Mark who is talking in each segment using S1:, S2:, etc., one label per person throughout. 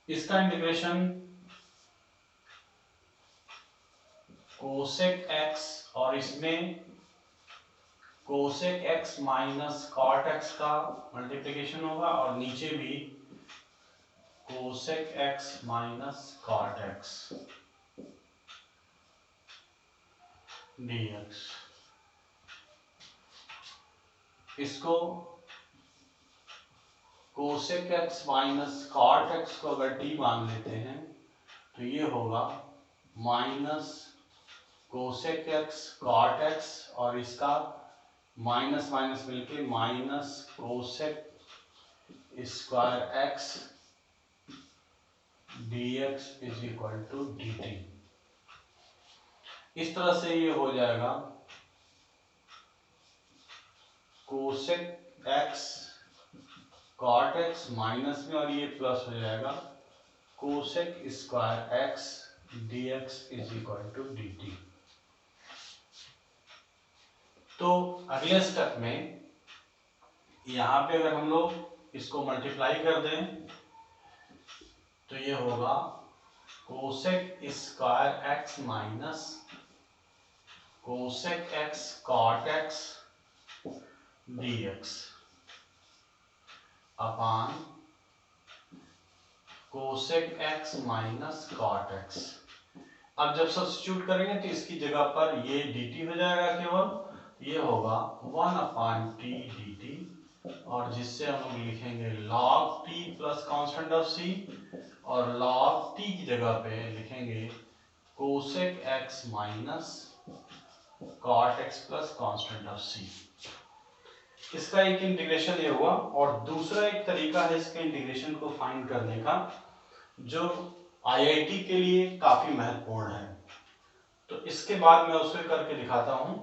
S1: इसका integration cosec x और इसमें cosec x minus cot x का मल्टीप्लिकेशन होगा और नीचे भी cosec x minus cot x dx। इसको cosec x minus cot x को अगर t मान लेते हैं तो ये होगा minus cosec x cot x और इसका माइनस माइनस मिलके minus cosec square x dx is equal to dt। इस तरह से ये हो जाएगा cosec x cot x minus में और ये प्लस हो जाएगा cosec square x dx is equal to dt। तो अगले स्टेप में यहां पे अगर हम लोग इसको मल्टीप्लाई कर दें तो ये होगा cosec square x minus cosec x cot x dx upon cosec x minus cot x. अब जब सब्स्टिट्यूट करेंगे तो इसकी जगह पर ये dt हो जाएगा, केवल ये होगा 1/t dt और जिससे हम लोग लिखेंगे log t plus constant of c और log t की जगह पे लिखेंगे cosec x minus cot x plus constant of c। इसका एक इंटीग्रेशन ये हुआ और दूसरा एक तरीका है इसके इंटीग्रेशन को फाइंड करने का जो आईआईटी के लिए काफी महत्वपूर्ण है। तो इसके बाद मैं उसे करके दिखाता हूं,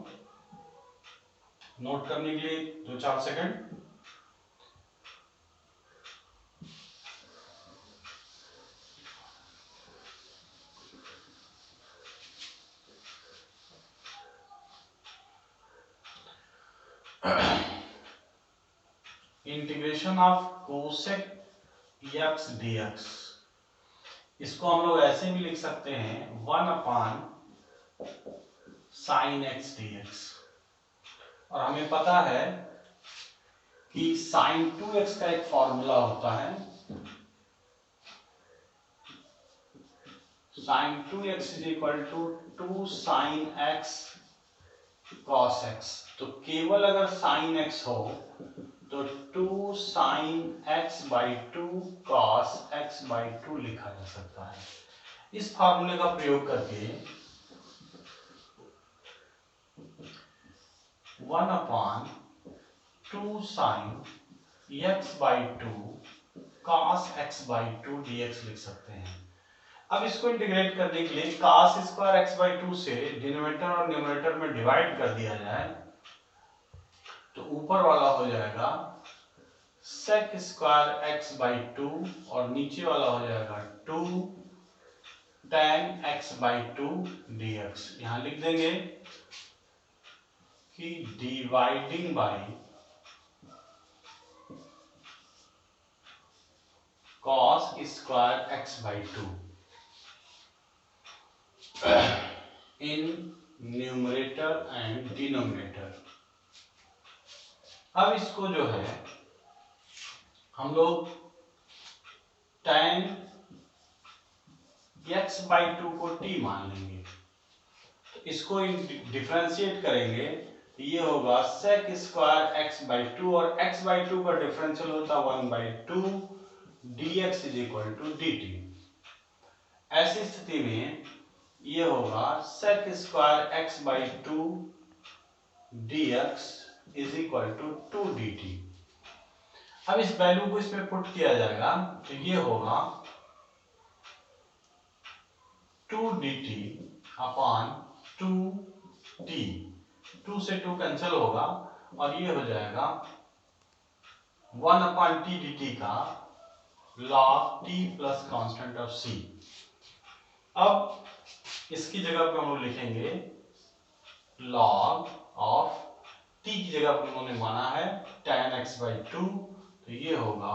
S1: नोट करने के लिए 2-4 second. Integration of cosec x dx, इसको हम लोग ऐसे भी लिख सकते हैं 1/sin x dx। और हमें पता है कि sin 2x का एक फॉर्मूला होता है, sin 2x is equal to 2 sin x cos x। तो केवल अगर sin x हो तो 2 sin x by 2 cos x by 2 लिखा जा सकता है। इस फार्मूले का प्रयोग करके 1/2 sin x by 2 cos x by 2 dx लिख सकते हैं। अब इसको इंटीग्रेट करने के लिए cos स्क्वायर x बाई 2 से डिनोमिनेटर और न्यूमरेटर में डिवाइड कर दिया जाए तो ऊपर वाला हो जाएगा sec स्क्वायर x बाई 2 और नीचे वाला हो जाएगा 2 tan x बाई 2 dx। यहां लिख देंगे कि dividing by cos square x by 2 in numerator and denominator. अब इसको जो है हम लोग tan x बाई 2 को t मान लेंगे। तो इसको डिफरेंशिएट करेंगे तो ये होगा sec स्क्वायर x बाई 2 और x बाई 2 का डिफरेंशियल होता है 1/2 dx is equal to dt। ऐसी स्थिति में ये होगा sec square x by 2 dx is equal to 2 dt। अब इस वैल्यू को इसमें पुट किया जाएगा तो ये होगा 2 dt अपान 2t, 2 से 2 कैंसिल होगा और ये हो जाएगा 1/t dt का log t plus constant of c। अब इसकी जगह पे हम लोग लिखेंगे log ऑफ t की जगह पे उन्होंने माना है tan x बाई 2 तो ये होगा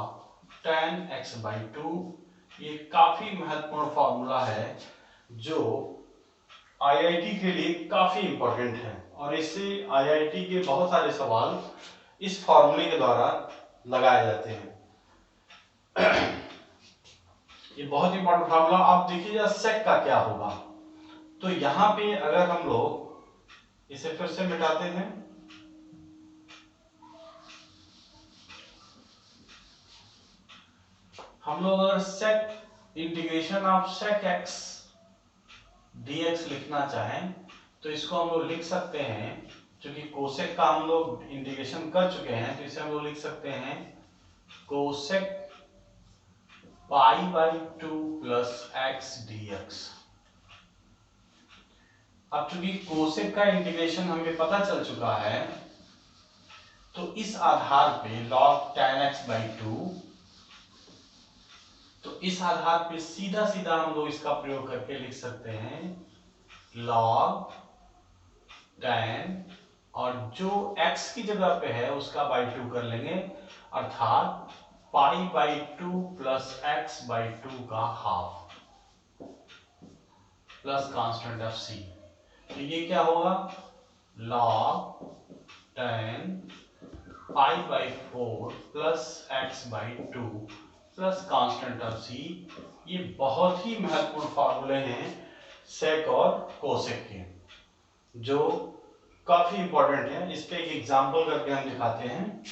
S1: tan x बाई 2 ये काफी महत्वपूर्ण फॉर्मूला है जो आईआईटी के लिए काफी इंपॉर्टेंट है और इससे आईआईटी के बहुत सारे सवाल इस फॉर्मूले के द्वारा लगाए जाते हैं। ये बहुत इंपॉर्टेंट फॉर्मूला। आप देखिए सेक का क्या होगा। तो यहां पे अगर हम लोग इसे फिर से मिटाते हैं, हम लोग अगर sec integration of sec x dx लिखना चाहें तो इसको हम लोग लिख सकते हैं, क्योंकि कोसेक का हम लोग इंटीग्रेशन कर चुके हैं, तो इसे हम लोग लिख सकते हैं cosec pi by 2 plus x dx। अब चूंकि कोसेक का इंटीग्रेशन हमें पता चल चुका है, तो इस आधार पे log tan x बाई 2, तो इस आधार पे सीधा सीधा हम लोग इसका प्रयोग करके लिख सकते हैं log tan, और जो x की जगह पे है उसका बाई 2 कर लेंगे, अर्थात pi by 2 plus x by 2 का half plus constant of c। तो ये क्या होगा log tan pi by 4 plus x by 2 plus constant of c। ये बहुत ही महत्वपूर्ण फॉर्मूले हैं सेक और कोसेक के, जो काफी इंपॉर्टेंट है। इस पे एक एग्जांपल करके हम दिखाते हैं।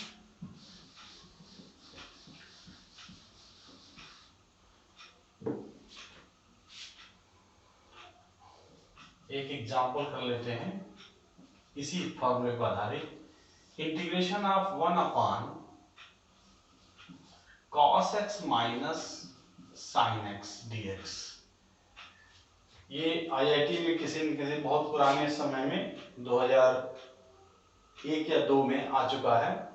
S1: एक एग्जांपल कर लेते हैं इसी फॉर्मूले पर आधारित। Integration of 1 upon cos x minus sin x dx। ये आईआईटी में किसी न किसी बहुत पुराने समय में 2001 या 2 में आ चुका है।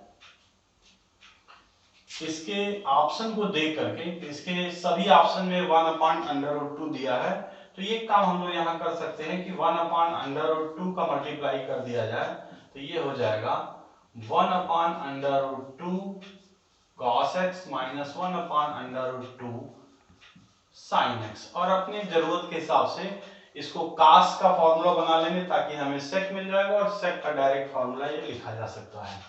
S1: इसके ऑप्शन को देख करके, इसके सभी ऑप्शन में 1 अपॉन अंडर रूट 2 दिया है, तो ये काम हम लोग यहाँ कर सकते हैं कि 1 अपॉन अंडर रूट 2 का मल्टीप्लाई कर दिया जाए, तो ये हो जाएगा 1 upon under root 2 cos x minus 1 upon under root 2 sin x। और अपनी जरूरत के हिसाब से इसको cos का फॉर्मूला बना लेंगे ताकि हमें sec मिल जाएगा, और sec का डायरेक्ट फॉर्मूला ये लिखा जा सकता है।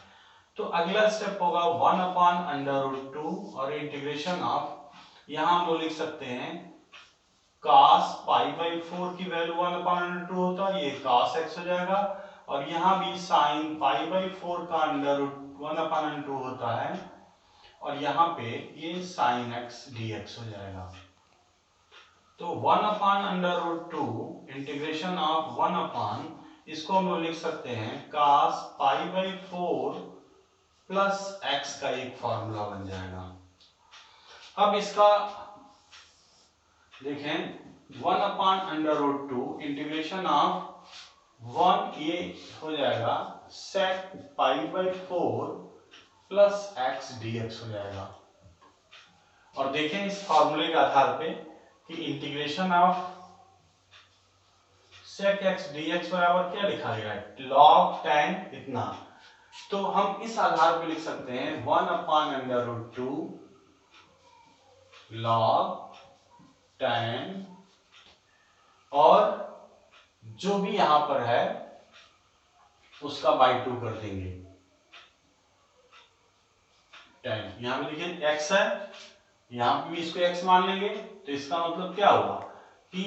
S1: तो अगला स्टेप होगा 1 अपॉन अंडर रूट 2 और इंटीग्रेशन ऑफ, यहां हम लोग लिख सकते हैं cos पाई बाई 4 की वैल्यू 1 अपॉन अंडर 2 होता है, ये cos x हो जाएगा, और यहां भी sin पाई बाई 4 का अंडर रूट 1 अपॉन अंडर 2 होता है, और यहां पे ये sin x dx हो जाएगा। तो 1 upon under root 2 integration of 1 upon, इसको हम लोग लिख सकते हैं cos pi by 4 plus x का एक फॉर्मूला बन जाएगा। अब इसका देखें 1 upon under root 2 integration of 1, ये हो जाएगा sec pi by 4 plus x dx हो जाएगा। और देखें इस फॉर्मूले के आधार पे कि integration of sec x dx बराबर क्या लिखा गया है log tan इतना, तो हम इस आधार पे लिख सकते हैं 1 upon under root 2 log tan, और जो भी यहां पर है उसका बाई 2 कर देंगे tan। यहां पे देखिए x है, यहां पे भी इसको x मान लेंगे, तो इसका मतलब क्या होगा कि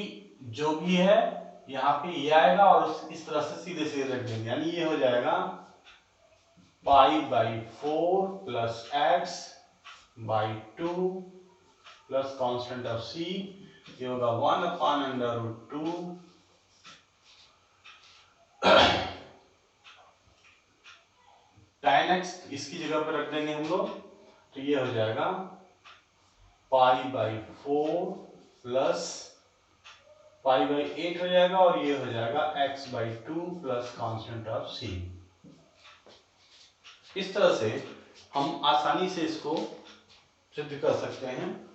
S1: जो भी है यहाँ पे ये आएगा और इस तरह से सीधे सीधे रख देंगे, यानी ये हो जाएगा pi by 4 plus x by 2 plus constant of c, ये होगा 1 upon under root 2 tan x इसकी जगह पर रख देंगे हम लोग, तो ये हो जाएगा pi by 4 plus pi by 8 हो जाएगा, और ये हो जाएगा x by 2 plus constant of c। इस तरह से हम आसानी से इसको सिद्ध कर सकते हैं।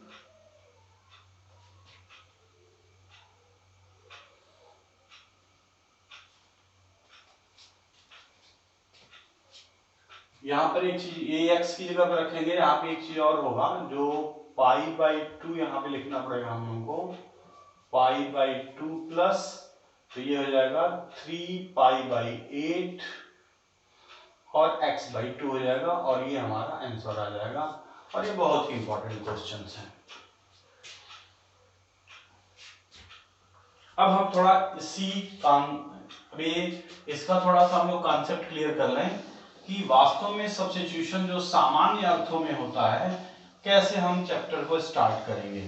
S1: यहां पर एक चीज, ये x की जगह पर रखेंगे, यहाँ पे एक चीज और होगा जो पाई बाई 2 यहाँ पे लिखना पड़ेगा हम लोगों को, पाई बाई 2 प्लस, तो ये हो जाएगा 3 पाई बाई 8 और x बाई 2 हो जाएगा, और ये हमारा आंसर आ जाएगा। और ये बहुत ही इंपॉर्टेंट क्वेश्चंस हैं। अब हम थोड़ा इसका थोड़ा सा हम लोग कॉन्सेप्ट क्लियर कर लें कि वास्तव में सब्स्टिट्यूशन जो सामान्य अर्थों में होता है, कैसे हम चैप्टर को स्टार्ट करेंगे।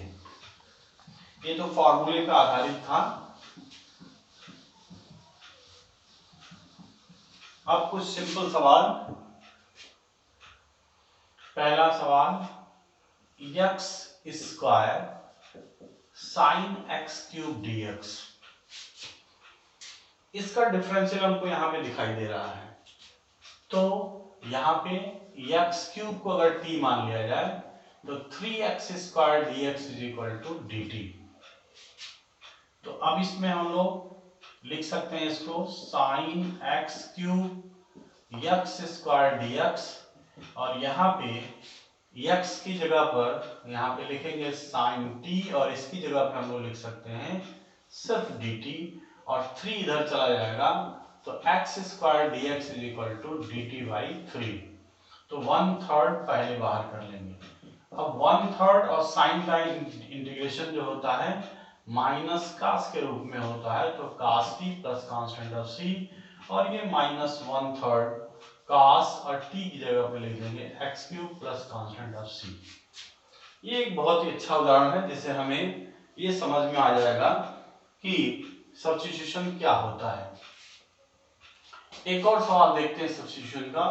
S1: ये तो फॉर्मूले पे आधारित था। अब कुछ सिंपल सवाल। पहला सवाल, x square sine x cube dx, इसका डिफरेंशियल हमको यहाँ पे दिखाई दे रहा है। तो यहाँ पे x क्यूब को अगर t मान लिया जाए तो 3x square dx is equal to dt। तो अब इसमें हम लोग लिख सकते हैं इसको sine x cube x square dx, और यहाँ पे x की जगह पर यहाँ पे लिखेंगे साइन t, और इसकी जगह पे हम लोग लिख सकते हैं सिर्फ dt, और 3 इधर चला जाएगा तो x square dx is equal to dt by 3। तो 1/3 पहले बाहर कर लेंगे। अब 1/3 और साइन का इंटीग्रेशन जो होता है माइनस कास के रूप में होता है, तो कास t plus constant of c, और ये माइनस 1/3 कास और t की जगह पे लिख देंगे x cube plus constant of c। ये एक बहुत ही अच्छा उदाहरण है जिससे हमें ये समझ में आ जाएगा कि सब्स्टिट्यूशन क्या होता है। एक और सवाल देखते हैं सब्स्टिट्यूशन का।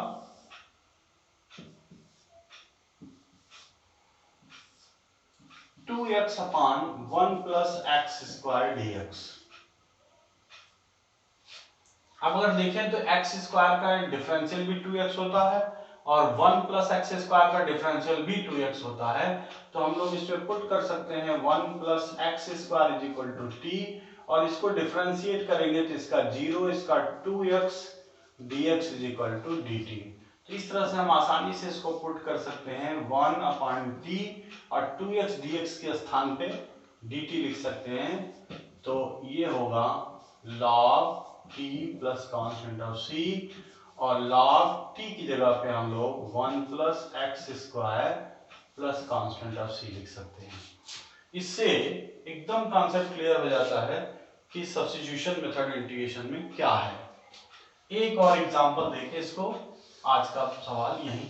S1: Two x upon 1 plus x square dx। अब अगर देखें तो एक्स स्क्वायर का डिफरेंशियल भी 2x होता है, और 1 प्लस एक्स स्क्वायर का डिफरेंशियल भी 2x होता है। तो हम लोग इस पे पुट कर सकते हैं 1 plus x square is equal to t, और इसको डिफरेंशिएट करेंगे तो इसका 0, इसका 2x dx is equal to dt। तो इस तरह से हम आसानी से इसको पुट कर सकते हैं 1 अपान टी, और 2x dx के स्थान पे dt लिख सकते हैं। तो ये होगा log t plus constant of c, और log t की जगह पे हम लोग 1 plus x square plus constant of c लिख सकते हैं। इससे एकदम कॉन्सेप्ट क्लियर हो जाता है कि सब्स्टिट्यूशन मेथड इंटीग्रेशन में क्या है। एक और एग्जांपल देके इसको आज का सवाल यहीं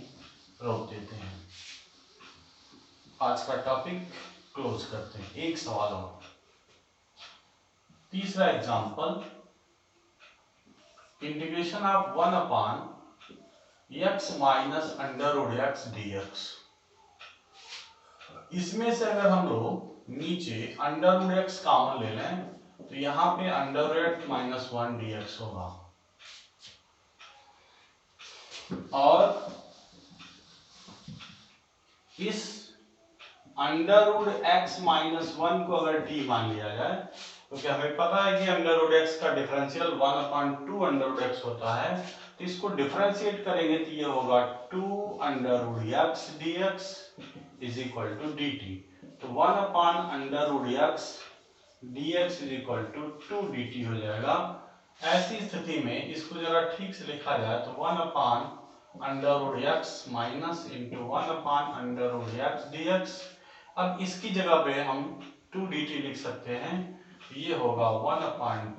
S1: रोक देते हैं, आज का टॉपिक क्लोज करते हैं। एक सवाल और, तीसरा example, integration of 1 upon x minus under root x dx। इसमें से अगर हम लोग नीचे अंडर रूट एक्स कॉमन ले लें तो यहाँ पे अंडर रूट माइनस 1 dx होगा, और इस अंडर रूट एक्स माइनस 1 को अगर t मान लिया जाए, क्योंकि हमें पता है कि अंडर रूट एक्स का डिफरेंशियल 1 अपान 2 अंडर रूट एक्स होता है, तो इसको डिफरेंशिएट करेंगे तो ये होगा 2 under root x dx is equal to dt। तो 1 upon under root x dx is equal to 2 dt हो जाएगा। ऐसी स्थिति में इसको जरा ठीक से लिखा जाए तो 1 upon under root x minus into 1 upon under root x dx। अब इसकी जगह पे हम 2 dt लिख सकते हैं, ये होगा 1 अपान